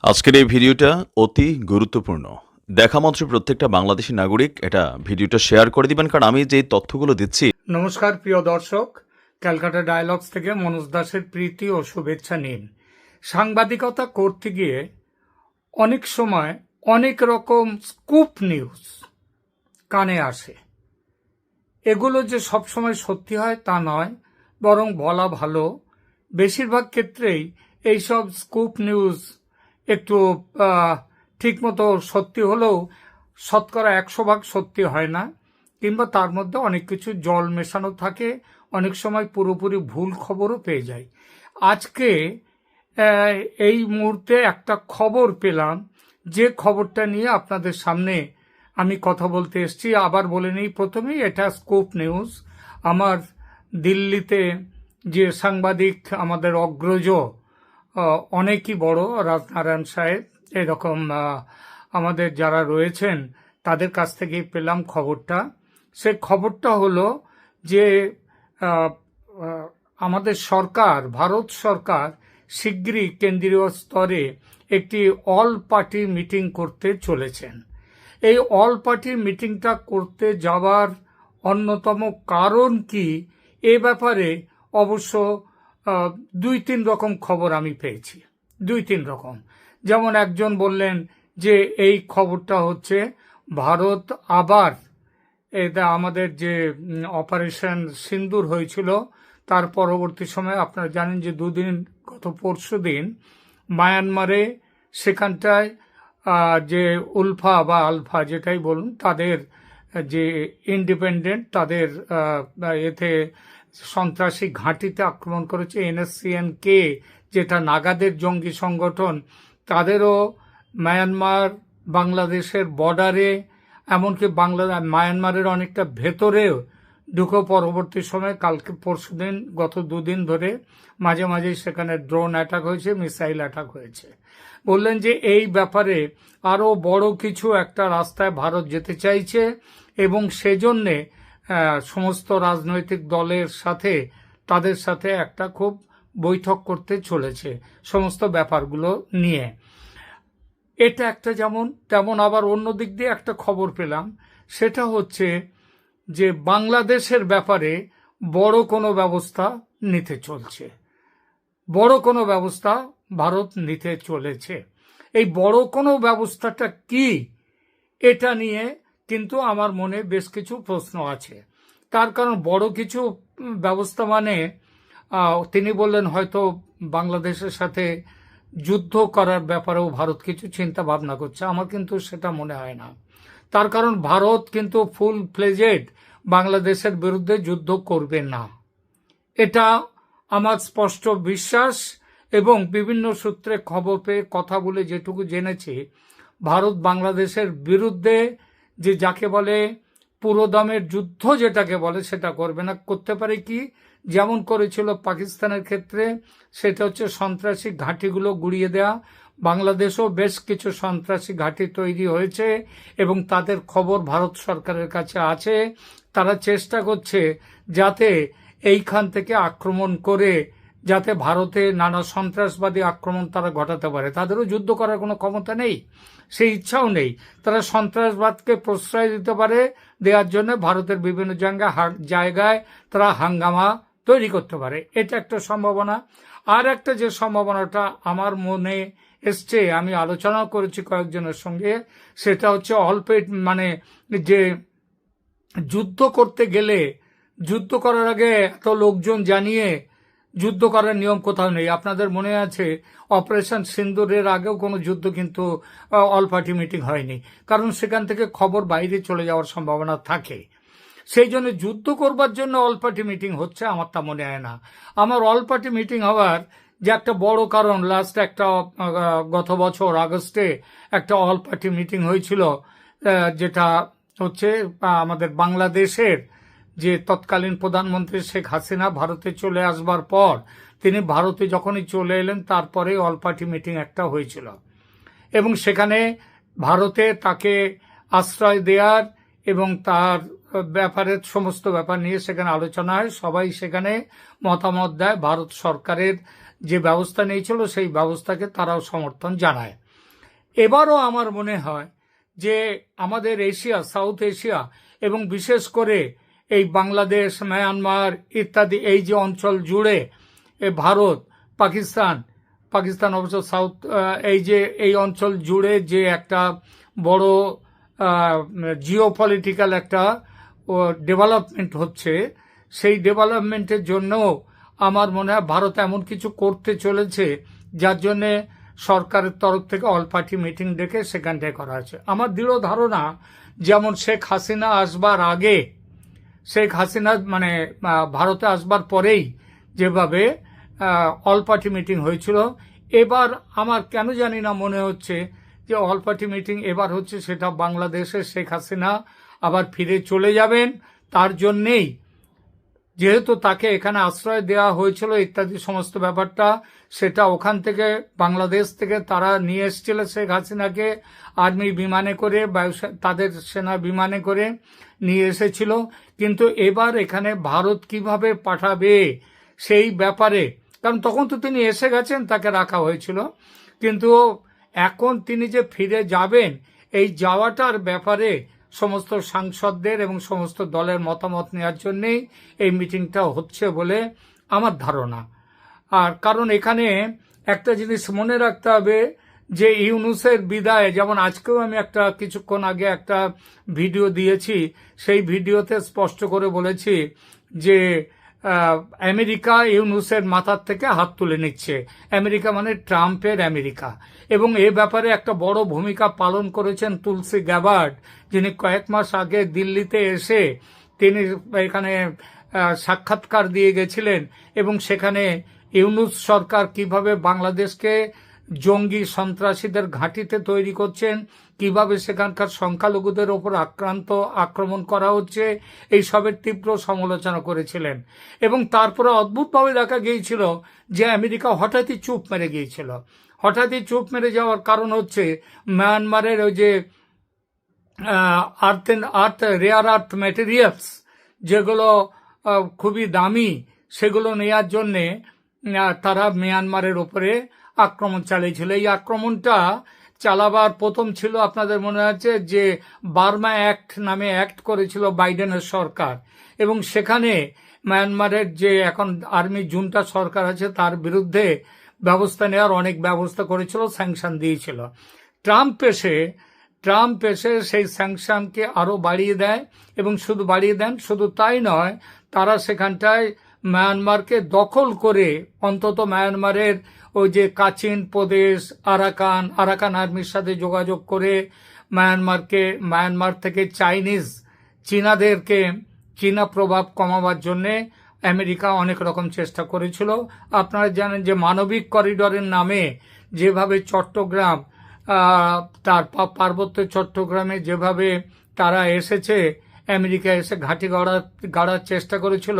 আজকের এই ভিডিওটা অতি গুরুত্বপূর্ণ। দেখা মাত্র প্রত্যেকটা বাংলাদেশী নাগরিক এটা ভিডিওটা শেয়ার করে দিবেন, কারণ আমি যে তথ্যগুলো দিচ্ছি। নমস্কার প্রিয় দর্শক, ক্যালকাটা ডায়ালগস থেকে মনোজ দাসের প্রীতি ও শুভেচ্ছা নিন। সাংবাদিকতা করতে গিয়ে অনেক সময় অনেক রকম স্কুপ নিউজ কানে আসে। এগুলো যে সবসময় সত্যি হয় তা নয়, বরং বলা ভালো বেশিরভাগ ক্ষেত্রেই এইসব স্কুপ নিউজ একটু ঠিকমতো সত্যি হলেও শতকরা 100 ভাগ সত্যি হয় না, কিংবা তার মধ্যে অনেক কিছু জল মেশানো থাকে। অনেক সময় পুরোপুরি ভুল খবরও পেয়ে যায়। আজকে এই মুহূর্তে একটা খবর পেলাম, যে খবরটা নিয়ে আপনাদের সামনে আমি কথা বলতে এসেছি। আবার বলে নিই প্রথমেই, এটা স্কুপ নিউজ। আমার দিল্লিতে যে সাংবাদিক, আমাদের অগ্রজ, অনেকই বড়, রাজনারায়ণ সাহেব, এরকম আমাদের যারা রয়েছেন তাদের কাছ থেকেই পেলাম খবরটা। সে খবরটা হলো যে আমাদের সরকার, ভারত সরকার শিগগিরই কেন্দ্রীয় স্তরে একটি অল পার্টি মিটিং করতে চলেছেন। এই অল পার্টি মিটিংটা করতে যাওয়ার অন্যতম কারণ কি, এ ব্যাপারে অবশ্য 2-3 রকম খবর আমি পেয়েছি। 2-3 রকম। যেমন একজন বললেন যে এই খবরটা হচ্ছে ভারত আবার, এটা আমাদের যে অপারেশন সিন্দুর হয়েছিল তার পরবর্তী সময়ে আপনারা জানেন যে গত পরশু দিন মায়ানমারে, সেখানটায় যে উলফা বা আলফা যেটাই বলুন, তাদের যে ইন্ডিপেন্ডেন্ট, তাদের এতে সন্ত্রাসী ঘাঁটিতে আক্রমণ করেছে। NSCN-K, যেটা নাগাদের জঙ্গি সংগঠন, তাদেরও মায়ানমার বাংলাদেশের বর্ডারে, এমনকি মায়ানমারের অনেকটা ভেতরেও ঢুকে পরবর্তী সময় কালকে পরশুদিন, গত 2 দিন ধরে মাঝে মাঝেই সেখানে ড্রোন অ্যাটাক হয়েছে, মিসাইল অ্যাটাক হয়েছে। বললেন যে এই ব্যাপারে আরও বড় কিছু একটা রাস্তায় ভারত যেতে চাইছে, এবং সেজন্যে সমস্ত রাজনৈতিক দলের সাথে, তাদের সাথে একটা খুব বৈঠক করতে চলেছে সমস্ত ব্যাপারগুলো নিয়ে। এটা একটা যেমন, তেমন আবার অন্য দিক দিয়ে একটা খবর পেলাম, সেটা হচ্ছে যে বাংলাদেশের ব্যাপারে বড় কোনো ব্যবস্থা নিতে চলছে। বড় কোনো ব্যবস্থা ভারত নিতে চলেছে। এই বড় কোনো ব্যবস্থাটা কি, এটা নিয়ে কিন্তু আমার মনে বেশ কিছু প্রশ্ন আছে। তার কারণ বড় কিছু ব্যবস্থা মানে তিনি বললেন হয়তো বাংলাদেশের সাথে যুদ্ধ করার ব্যাপারেও ভারত কিছু চিন্তা ভাবনা করছে। আমার কিন্তু সেটা মনে হয় না। তার কারণ ভারত কিন্তু ফুল ফ্লেজেড বাংলাদেশের বিরুদ্ধে যুদ্ধ করবে না, এটা আমার স্পষ্ট বিশ্বাস। এবং বিভিন্ন সূত্রে খবর পেয়ে, কথা বলে যেটুকু জেনেছি, ভারত বাংলাদেশের বিরুদ্ধে যে যাকে বলে পুরোদমের যুদ্ধ যেটাকে বলে, সেটা করবে না। করতে পারে কি, যেমন করেছিল পাকিস্তানের ক্ষেত্রে, সেটা হচ্ছে সন্ত্রাসী ঘাঁটিগুলো গুড়িয়ে দেওয়া। বাংলাদেশেও বেশ কিছু সন্ত্রাসী ঘাঁটি তৈরি হয়েছে এবং তাদের খবর ভারত সরকারের কাছে আছে। তারা চেষ্টা করছে যাতে এইখান থেকে আক্রমণ করে, যাতে ভারতে নানা সন্ত্রাসবাদী আক্রমণ তারা ঘটাতে পারে। তাদেরও যুদ্ধ করার কোনো ক্ষমতা নেই, সেই ইচ্ছাও নেই। তারা সন্ত্রাসবাদকে প্রশ্রয় দিতে পারে, দেওয়ার জন্য ভারতের বিভিন্ন জায়গায় তারা হাঙ্গামা তৈরি করতে পারে। এটা একটা সম্ভাবনা। আর একটা যে সম্ভাবনাটা আমার মনে এসছে, আমি আলোচনা করেছি কয়েকজনের সঙ্গে, সেটা হচ্ছে মানে যে যুদ্ধ করতে গেলে, যুদ্ধ করার আগে এত লোকজন জানিয়ে যুদ্ধ করার নিয়ম কোথাও নেই। আপনাদের মনে আছে অপারেশন সিন্দুরের আগেও কোনো যুদ্ধ কিন্তু অল পার্টি মিটিং হয়নি, কারণ সেখান থেকে খবর বাইরে চলে যাওয়ার সম্ভাবনা থাকে। সেই জন্য যুদ্ধ করবার জন্য অল পার্টি মিটিং হচ্ছে, আমার তা মনে হয় না। আমার অল পার্টি মিটিং হওয়ার যে একটা বড় কারণ, লাস্ট একটা গত বছর আগস্টে একটা অল পার্টি মিটিং হয়েছিল, যেটা হচ্ছে আমাদের বাংলাদেশের যে তৎকালীন প্রধানমন্ত্রী শেখ হাসিনা ভারতে চলে আসবার পর, তিনি ভারতে যখনই চলে এলেন তারপরে অল পার্টি মিটিং একটা হয়েছিল, এবং সেখানে ভারতে তাকে আশ্রয় দেওয়ার এবং তার ব্যাপারের সমস্ত ব্যাপার নিয়ে সেখানে আলোচনা হয়। সবাই সেখানে মতামত দেয়। ভারত সরকারের যে ব্যবস্থা নিয়েছিল সেই ব্যবস্থাকে তারাও সমর্থন জানায়। এবারও আমার মনে হয় যে আমাদের এশিয়া, সাউথ এশিয়া এবং বিশেষ করে এই বাংলাদেশ, মায়ানমার ইত্যাদি এই যে অঞ্চল জুড়ে ভারত, পাকিস্তান অবশ্য সাউথ, এই অঞ্চল জুড়ে যে একটা বড় জিও পলিটিক্যাল একটা ডেভেলপমেন্ট হচ্ছে, সেই ডেভেলপমেন্টের জন্য আমার মনে হয় ভারত এমন কিছু করতে চলেছে যার জন্যে সরকারের তরফ থেকে অল পার্টি মিটিং ডেকে সেখানটায় করা হয়েছে। আমার দৃঢ় ধারণা যেমন শেখ হাসিনা আসবার আগে, শেখ হাসিনা মানে ভারতে আসবার পরেই যেভাবে অল পার্টি মিটিং হয়েছিল, এবার আমার কেন জানি না মনে হচ্ছে যে অল পার্টি মিটিং এবার হচ্ছে সেটা বাংলাদেশে শেখ হাসিনা আবার ফিরে চলে যাবেন। তার জন্যেই যেহেতু তাকে এখানে আশ্রয় দেওয়া হয়েছিল ইত্যাদি সমস্ত ব্যাপারটা, সেটা ওখান থেকে বাংলাদেশ থেকে তারা নিয়ে এসেছিল শেখ হাসিনাকে আর্মি বিমানে করে, তাদের সেনা বিমানে করে নিয়ে এসেছিল। কিন্তু এবার এখানে ভারত কিভাবে পাঠাবে সেই ব্যাপারে, কারণ তখন তো তিনি এসে গেছেন, তাকে রাখা হয়েছিল, কিন্তু এখন তিনি যে ফিরে যাবেন এই যাওয়াটার ব্যাপারে সমস্ত সাংসদদের এবং সমস্ত দলের মতামত নেওয়ার জন্যেই এই মিটিংটা হচ্ছে বলে আমার ধারণা। আর কারণ এখানে একটা জিনিস মনে রাখতে হবে যে ইউনূসের বিদায়, যেমন আজকেও আমি একটা কিছুক্ষণ আগে একটা ভিডিও দিয়েছি, সেই ভিডিওতে স্পষ্ট করে বলেছি যে আমেরিকা ইউনূসের মাথার থেকে হাত তুলে নিচ্ছে। আমেরিকা মানে ট্রাম্পের আমেরিকা। এবং এ ব্যাপারে একটা বড় ভূমিকা পালন করেছেন তুলসী গ্যাবার্ড, যিনি কয়েক মাস আগে দিল্লিতে এসে তিনি এখানে সাক্ষাৎকার দিয়ে গেছিলেন এবং সেখানে ইউনূস সরকার কিভাবে বাংলাদেশকে জঙ্গি সন্ত্রাসীদের ঘাঁটিতে তৈরি করছেন, কিভাবে সেখানকার সংখ্যালঘুদের ওপর আক্রমণ করা হচ্ছে, এই সবের তীব্র সমালোচনা করেছিলেন। এবং তারপরে অদ্ভুতভাবে দেখা গিয়েছিল যে আমেরিকা হঠাৎই চুপ মেরে গিয়েছিল। হঠাৎই চুপ মেরে যাওয়ার কারণ হচ্ছে মায়ানমারের ওই যে রেয়ার আর্থ ম্যাটেরিয়ালস যেগুলো খুবই দামি, সেগুলো নেয়ার জন্যে তারা মিয়ানমারের ওপরে আক্রমণ চালিয়েছিল। এই আক্রমণটা চালাবার প্রথম ছিল, আপনাদের মনে আছে যে বার্মা অ্যাক্ট নামে অ্যাক্ট করেছিল বাইডেনের সরকার, এবং সেখানে মায়ানমারের যে এখন আর্মি জুন্টা সরকার আছে তার বিরুদ্ধে ব্যবস্থা নেওয়ার অনেক ব্যবস্থা করেছিল, স্যাংশন দিয়েছিল। ট্রাম্প এসে সেই স্যাংশনকে আরো বাড়িয়ে দেয়, এবং শুধু বাড়িয়ে দেন, শুধু তাই নয়, তারা সেখানটায় মায়ানমারকে দখল করে, অন্তত মায়ানমারের ওই যে কাচিন প্রদেশ, আরাকান আর্মির সাথে যোগাযোগ করে মায়ানমার থেকে চীনা প্রভাব কমাবার জন্যে আমেরিকা অনেক রকম চেষ্টা করেছিল। আপনারা জানেন যে মানবিক করিডোরের নামে যেভাবে চট্টগ্রাম, তার পার্বত্য চট্টগ্রামে যেভাবে তারা এসেছে, আমেরিকা এসে ঘাঁটি গাড়ার চেষ্টা করেছিল,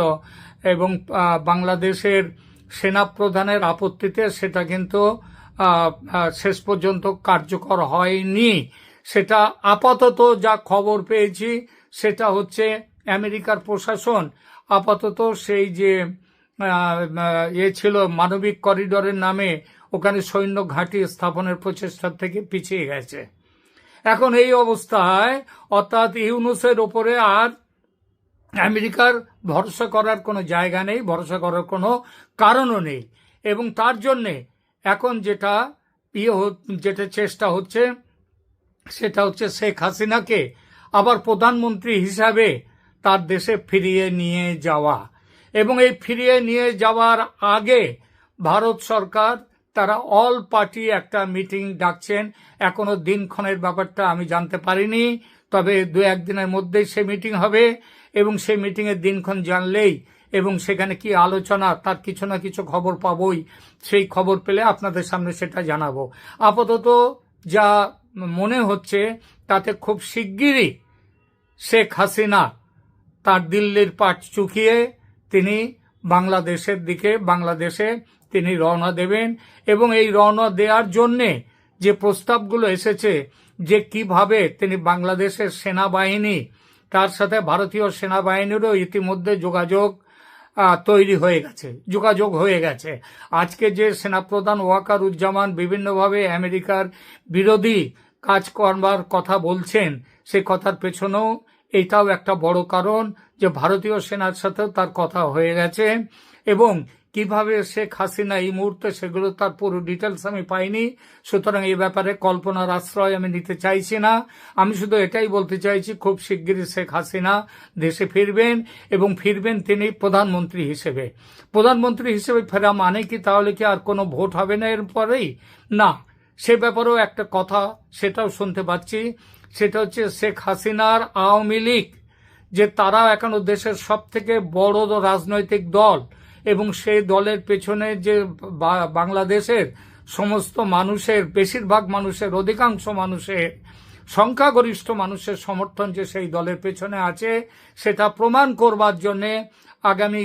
এবং বাংলাদেশের সেনাপ্রধানের আপত্তিতে সেটা কিন্তু শেষ পর্যন্ত কার্যকর হয়নি। সেটা আপাতত যা খবর পেয়েছি সেটা হচ্ছে আমেরিকার প্রশাসন আপাতত সেই যে ছিল মানবিক করিডোরের নামে ওখানে সৈন্য ঘাঁটি স্থাপনের প্রচেষ্টার থেকে পিছিয়ে গেছে। এখন এই অবস্থায় অর্থাৎ ইউনূসের ওপরে আর আমেরিকার ভরসা করার কোনো জায়গা নেই, ভরসা করার কোনো কারণও নেই। এবং তার জন্যে এখন যেটা চেষ্টা হচ্ছে সেটা হচ্ছে শেখ হাসিনাকে আবার প্রধানমন্ত্রী হিসাবে তার দেশে ফিরিয়ে নিয়ে যাওয়া। এবং এই ফিরিয়ে নিয়ে যাওয়ার আগে ভারত সরকার তারা অল পার্টি একটা মিটিং ডাকছেন। এখনো দিনক্ষণের ব্যাপারটা আমি জানতে পারিনি, তবে 2-1 দিনের মধ্যেই সে মিটিং হবে, এবং সেই মিটিংয়ের দিনক্ষণ জানলেই এবং সেখানে কি আলোচনা তার কিছু না কিছু খবর পাবই। সেই খবর পেলে আপনাদের সামনে সেটা জানাবো। আপাতত যা মনে হচ্ছে তাতে খুব শিগগিরই শেখ হাসিনা তার দিল্লির পাট চুকিয়ে তিনি বাংলাদেশে তিনি রওনা দেবেন। এবং এই রওনা দেওয়ার জন্যে যে প্রস্তাবগুলো এসেছে যে কিভাবে তিনি বাংলাদেশের সেনাবাহিনী, তার সাথে ভারতীয় সেনাবাহিনীরও ইতিমধ্যে যোগাযোগ তৈরি হয়ে গেছে, যোগাযোগ হয়ে গেছে। আজকে যে সেনাপ্রধান ওয়াকারুজ্জামান বিভিন্নভাবে আমেরিকার বিরোধী কাজ করবার কথা বলছেন, সেই কথার পেছনেও এটাও একটা বড় কারণ যে ভারতীয় সেনার সাথেও তার কথা হয়ে গেছে। এবং কিভাবে শেখ হাসিনা এই মুহূর্তে, সেগুলো তার পুরো ডিটেলস আমি পাইনি, সুতরাং এই ব্যাপারে কল্পনার আশ্রয় আমি নিতে চাইছি না। আমি শুধু এটাই বলতে চাইছি, খুব শিগগিরই শেখ হাসিনা দেশে ফিরবেন, এবং ফিরবেন তিনি প্রধানমন্ত্রী হিসেবে। প্রধানমন্ত্রী হিসেবে ফেরা মানে কি তাহলে কি আর কোনো ভোট হবে না এরপরেই? না, সে ব্যাপারেও একটা কথা, সেটাও শুনতে পাচ্ছি। সেটা হচ্ছে শেখ হাসিনার আওয়ামী লীগ, যে তারা এখনো দেশের সব থেকে বড় রাজনৈতিক দল, এবং সেই দলের পেছনে যে বাংলাদেশের সমস্ত মানুষের, বেশিরভাগ মানুষের, অধিকাংশ মানুষের, সংখ্যাগরিষ্ঠ মানুষের সমর্থন যে সেই দলের পেছনে আছে, সেটা প্রমাণ করবার জন্যে আগামী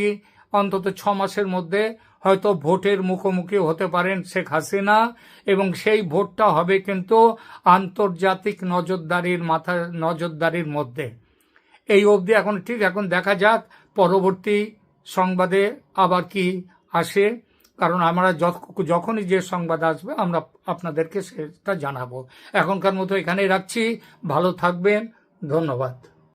অন্তত 6 মাসের মধ্যে হয়তো ভোটের মুখোমুখি হতে পারেন শেখ হাসিনা। এবং সেই ভোটটা হবে কিন্তু আন্তর্জাতিক নজরদারির মধ্যে। এই অবধি এখন ঠিক, এখন দেখা যাক পরবর্তী সংবাদে আবার কি আসে, কারণ আমরা যখনই যে সংবাদ আসবে আমরা আপনাদেরকে সেটা জানাবো। এখনকার মতো এখানেই রাখছি, ভালো থাকবেন, ধন্যবাদ।